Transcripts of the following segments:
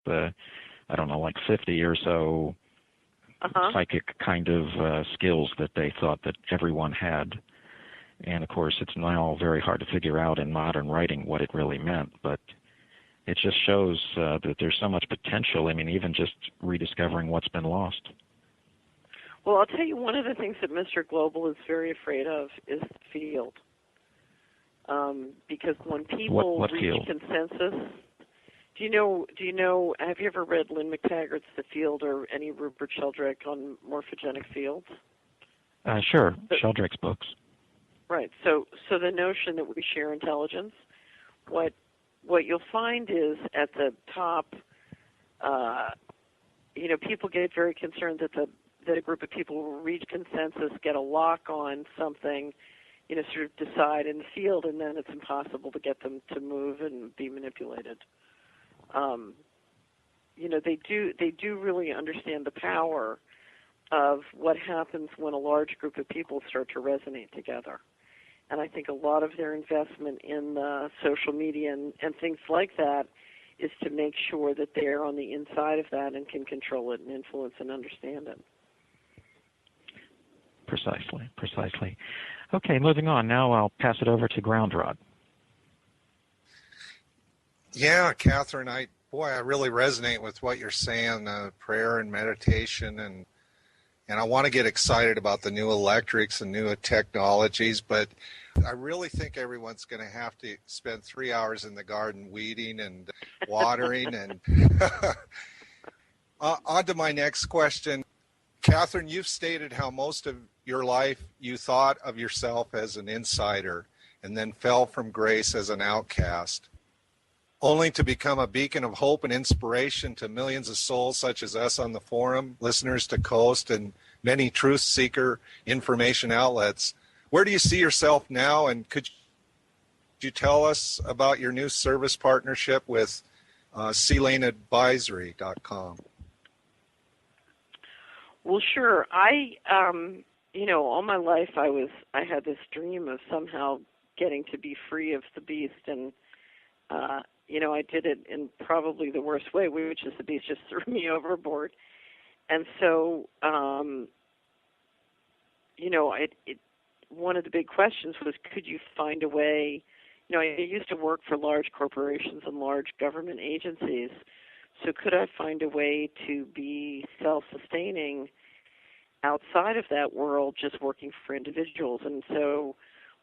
I don't know, like 50 or so psychic kind of skills that they thought that everyone had. And, of course, it's now very hard to figure out in modern writing what it really meant, but it just shows that there's so much potential. I mean, even just rediscovering what's been lost. Well, I'll tell you, one of the things that Mr. Global is very afraid of is the field. Because when people what reach field? consensus, do you know, have you ever read Lynn McTaggart's The Field or any Rupert Sheldrake on morphogenic fields? Sure, Sheldrake's books. Right. So the notion that we share intelligence, what you'll find is at the top, people get very concerned that a group of people will reach consensus, get a lock on something, sort of decide in the field, and then it's impossible to get them to move and be manipulated. They do really understand the power of what happens when a large group of people start to resonate together. And I think a lot of their investment in social media and things like that is to make sure that they're on the inside of that and can control it and influence and understand it. Precisely. Okay, moving on. Now I'll pass it over to Ground Rod. Yeah, Catherine, I really resonate with what you're saying, prayer and meditation, and I want to get excited about the new electrics and new technologies, but I really think everyone's going to have to spend 3 hours in the garden weeding and watering. And on to my next question. Catherine, you've stated how most of your life you thought of yourself as an insider and then fell from grace as an outcast, only to become a beacon of hope and inspiration to millions of souls such as us on the forum, listeners to Coast, and many truth seeker information outlets. Where do you see yourself now, and could you tell us about your new service partnership with CLaneAdvisory.com? Well, sure. All my life I had this dream of somehow getting to be free of the beast, and I did it in probably the worst way, which is the beast just threw me overboard. And so, one of the big questions was, could you find a way? I used to work for large corporations and large government agencies, so could I find a way to be self-sustaining outside of that world, just working for individuals? And so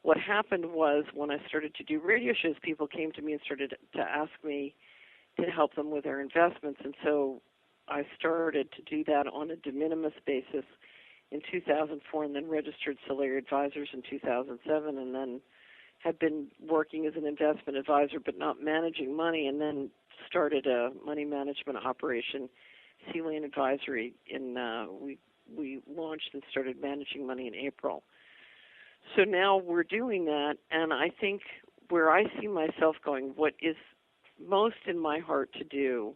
what happened was, when I started to do radio shows, people came to me and started to ask me to help them with their investments. And so I started to do that on a de minimis basis in 2004, and then registered Solari Advisors in 2007, and then had been working as an investment advisor but not managing money, and then started a money management operation, Lane Advisory. We launched and started managing money in April. So now we're doing that, and I think where I see myself going, what is most in my heart to do,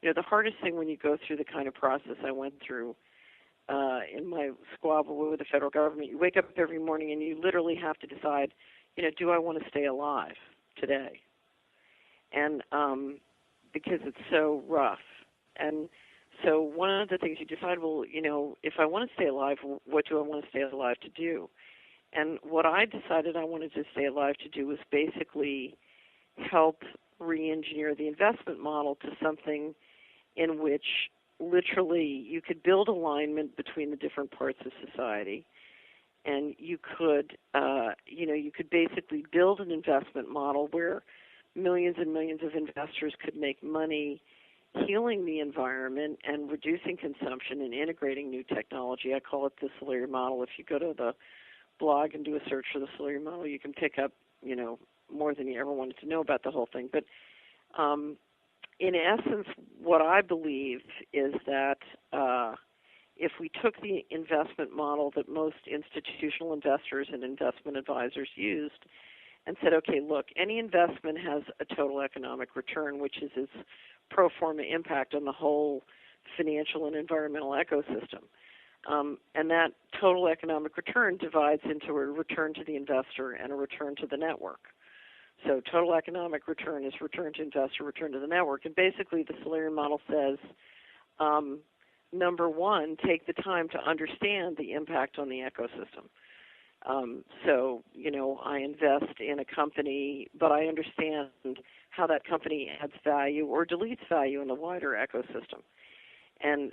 the hardest thing when you go through the kind of process I went through in my squabble with the federal government, you wake up every morning and you literally have to decide, do I want to stay alive today? And because it's so rough. And so one of the things you decide, well, if I want to stay alive, what do I want to stay alive to do? And what I decided I wanted to stay alive to do was basically help re-engineer the investment model to something in which literally you could build alignment between the different parts of society, and you could basically build an investment model where millions and millions of investors could make money healing the environment and reducing consumption and integrating new technology. I call it the Solari model. If you go to the blog and do a search for the Solari model, you can pick up, more than you ever wanted to know about the whole thing. But in essence, what I believe is that if we took the investment model that most institutional investors and investment advisors used and said, okay, look, any investment has a total economic return, which is its pro forma impact on the whole financial and environmental ecosystem. And that total economic return divides into a return to the investor and a return to the network. So total economic return is return to investor, return to the network. And basically the Solarian model says, number one, take the time to understand the impact on the ecosystem. So, I invest in a company, but I understand how that company adds value or deletes value in the wider ecosystem. And,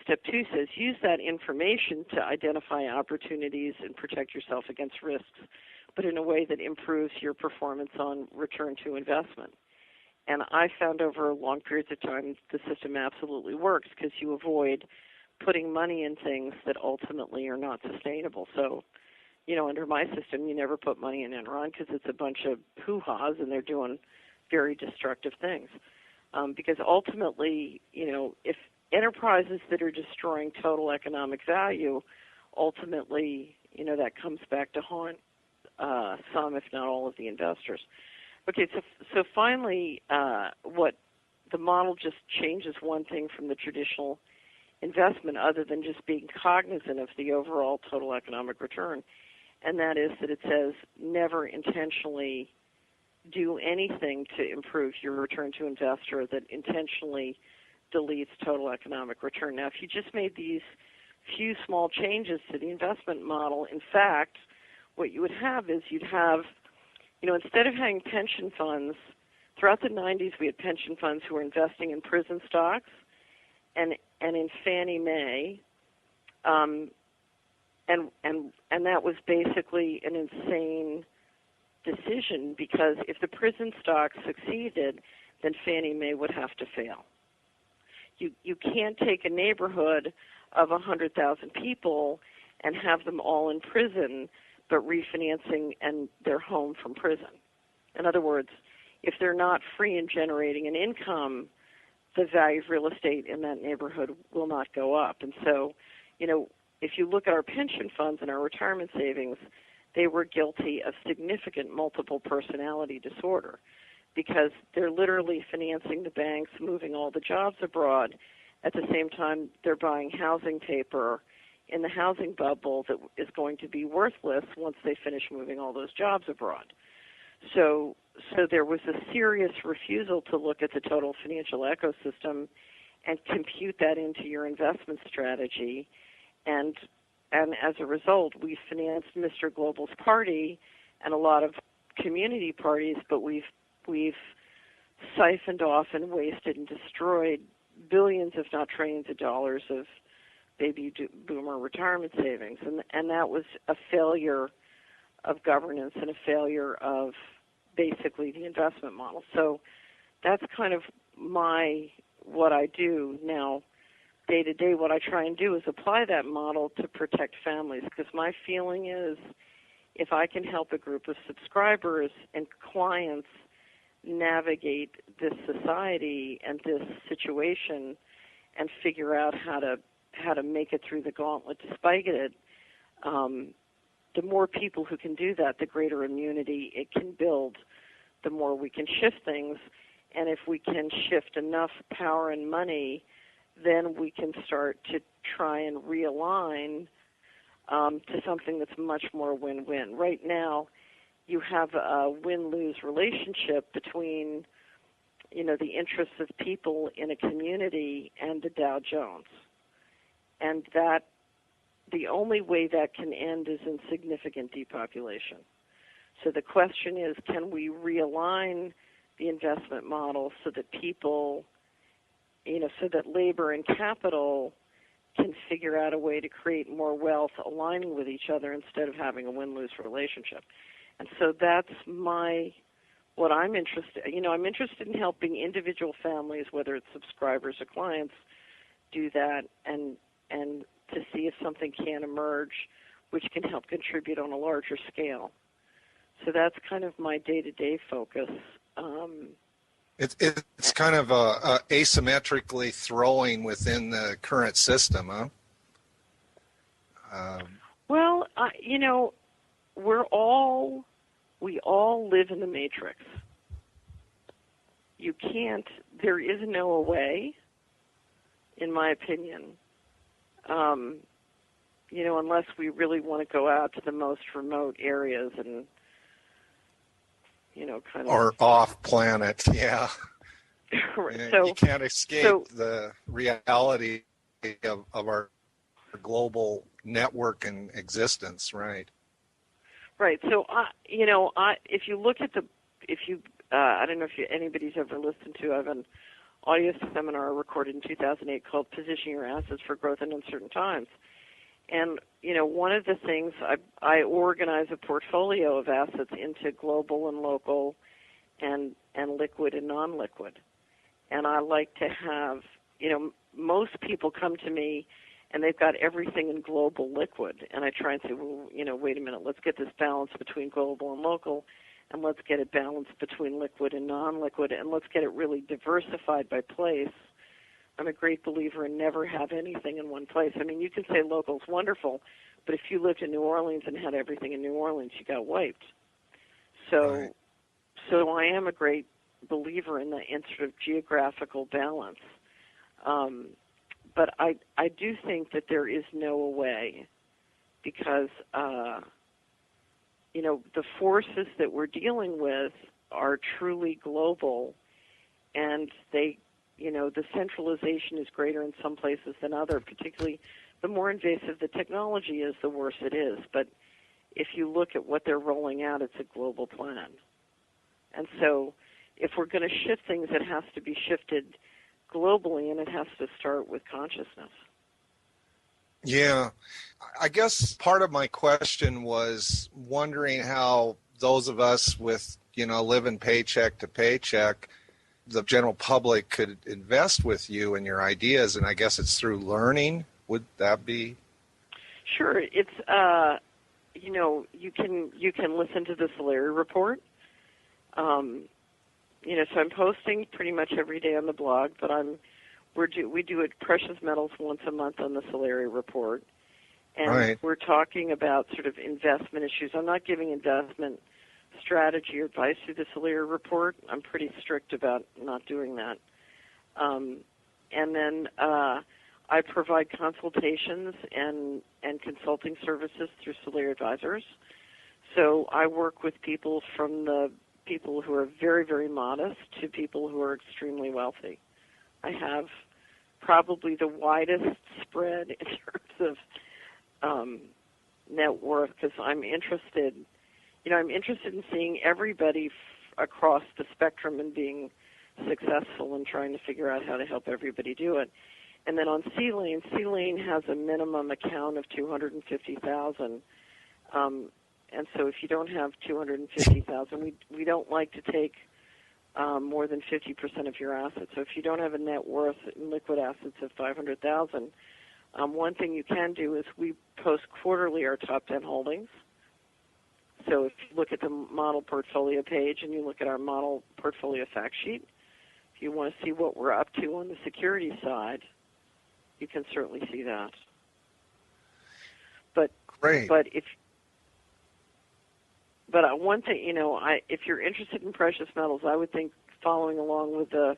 step two says use that information to identify opportunities and protect yourself against risks, but in a way that improves your performance on return to investment. And I found over long periods of time the system absolutely works because you avoid putting money in things that ultimately are not sustainable. So, under my system, you never put money in Enron because it's a bunch of hoo-has and they're doing very destructive things. Because ultimately, if enterprises that are destroying total economic value, ultimately, that comes back to haunt some, if not all, of the investors. Okay, so finally, what the model just changes one thing from the traditional investment other than just being cognizant of the overall total economic return, and that is that it says never intentionally do anything to improve your return to investor that intentionally deletes total economic return. Now, if you just made these few small changes to the investment model, in fact, what you would have is you'd have, instead of having pension funds, throughout the 90s we had pension funds who were investing in prison stocks and in Fannie Mae, and that was basically an insane decision because if the prison stocks succeeded, then Fannie Mae would have to fail. You can't take a neighborhood of 100,000 people and have them all in prison but refinancing and their home from prison. In other words, if they're not free and generating an income, the value of real estate in that neighborhood will not go up. And so, if you look at our pension funds and our retirement savings, they were guilty of significant multiple personality disorder because they're literally financing the banks, moving all the jobs abroad. At the same time, they're buying housing paper in the housing bubble that is going to be worthless once they finish moving all those jobs abroad. So there was a serious refusal to look at the total financial ecosystem and compute that into your investment strategy. And as a result, we financed Mr. Global's party and a lot of community parties, but we've siphoned off and wasted and destroyed billions, if not trillions of dollars of baby boomer retirement savings. And that was a failure of governance and a failure of basically the investment model. So that's kind of what I do now. Day to day, what I try and do is apply that model to protect families, because my feeling is if I can help a group of subscribers and clients navigate this society and this situation and figure out how to make it through the gauntlet despite it, the more people who can do that, the greater immunity it can build, the more we can shift things. And if we can shift enough power and money, then we can start to try and realign to something that's much more win-win. Right now, you have a win-lose relationship between, the interests of people in a community and the Dow Jones. And that the only way that can end is in significant depopulation. So the question is, can we realign the investment model so that people, so that labor and capital can figure out a way to create more wealth aligning with each other instead of having a win-lose relationship. And so that's what I'm interested in. I'm interested in helping individual families, whether it's subscribers or clients, do that and to see if something can emerge which can help contribute on a larger scale. So that's kind of my day-to-day focus. It's kind of asymmetrically throwing within the current system, huh? Well, we all live in the matrix. There is no way, in my opinion, unless we really want to go out to the most remote areas and, kind of. Or off planet, yeah. So you can't escape the reality of our global network and existence, right? Right. So, if you look at I don't know if anybody's ever listened to, I have an audio seminar recorded in 2008 called Position Your Assets for Growth in Uncertain Times. And, one of the things, I organize a portfolio of assets into global and local and liquid and non-liquid. And I like to have, most people come to me and they've got everything in global liquid. And I try and say, well, wait a minute, let's get this balance between global and local, and let's get it balanced between liquid and non-liquid, and let's get it really diversified by place. I'm a great believer in never have anything in one place. I mean, you can say local's wonderful, but if you lived in New Orleans and had everything in New Orleans, you got wiped. So I am a great believer in sort of geographical balance. But I do think that there is no way, because the forces that we're dealing with are truly global, and the centralization is greater in some places than others. Particularly, the more invasive the technology is, the worse it is. But if you look at what they're rolling out, it's a global plan. And so if we're going to shift things, it has to be shifted globally, and it has to start with consciousness. Yeah. I guess part of my question was wondering how those of us with, living paycheck to paycheck, the general public could invest with you and your ideas, and I guess it's through learning. Would that be? Sure. It's, you can listen to the Solari Report. So I'm posting pretty much every day on the blog, but we do it precious metals once a month on the Solari Report, and right. We're talking about sort of investment issues. I'm not giving investment strategy or advice through the Solari Report. I'm pretty strict about not doing that. And then I provide consultations and consulting services through Solari Advisors. So I work with people from the people who are very, very modest to people who are extremely wealthy. I have probably the widest spread in terms of net worth, because I'm interested in seeing everybody across the spectrum and being successful and trying to figure out how to help everybody do it. And then on C-Lane has a minimum account of $250,000. And so if you don't have $250,000, we don't like to take more than 50% of your assets. So if you don't have a net worth in liquid assets of $500,000, one thing you can do is we post quarterly our top 10 holdings. So if you look at the model portfolio page and you look at our model portfolio fact sheet, if you want to see what we're up to on the security side, you can certainly see that. But great. But one thing, if you're interested in precious metals, I would think following along with the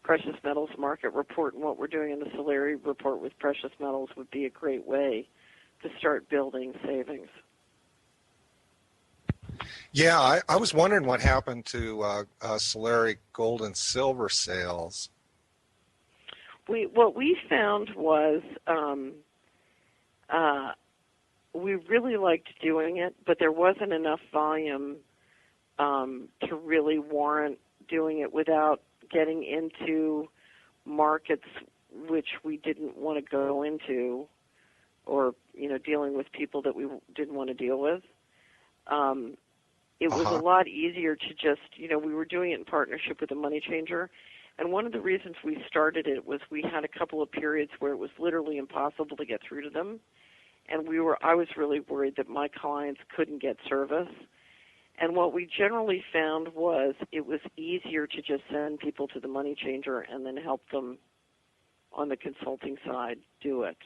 precious metals market report and what we're doing in the Solari Report with precious metals would be a great way to start building savings. Yeah, I was wondering what happened to Solari gold and silver sales. What we found was we really liked doing it, but there wasn't enough volume to really warrant doing it without getting into markets which we didn't want to go into, or dealing with people that we didn't want to deal with. It was a lot easier to just, we were doing it in partnership with a money changer. And one of the reasons we started it was we had a couple of periods where it was literally impossible to get through to them. And I was really worried that my clients couldn't get service. And what we generally found was it was easier to just send people to the money changer and then help them on the consulting side do it.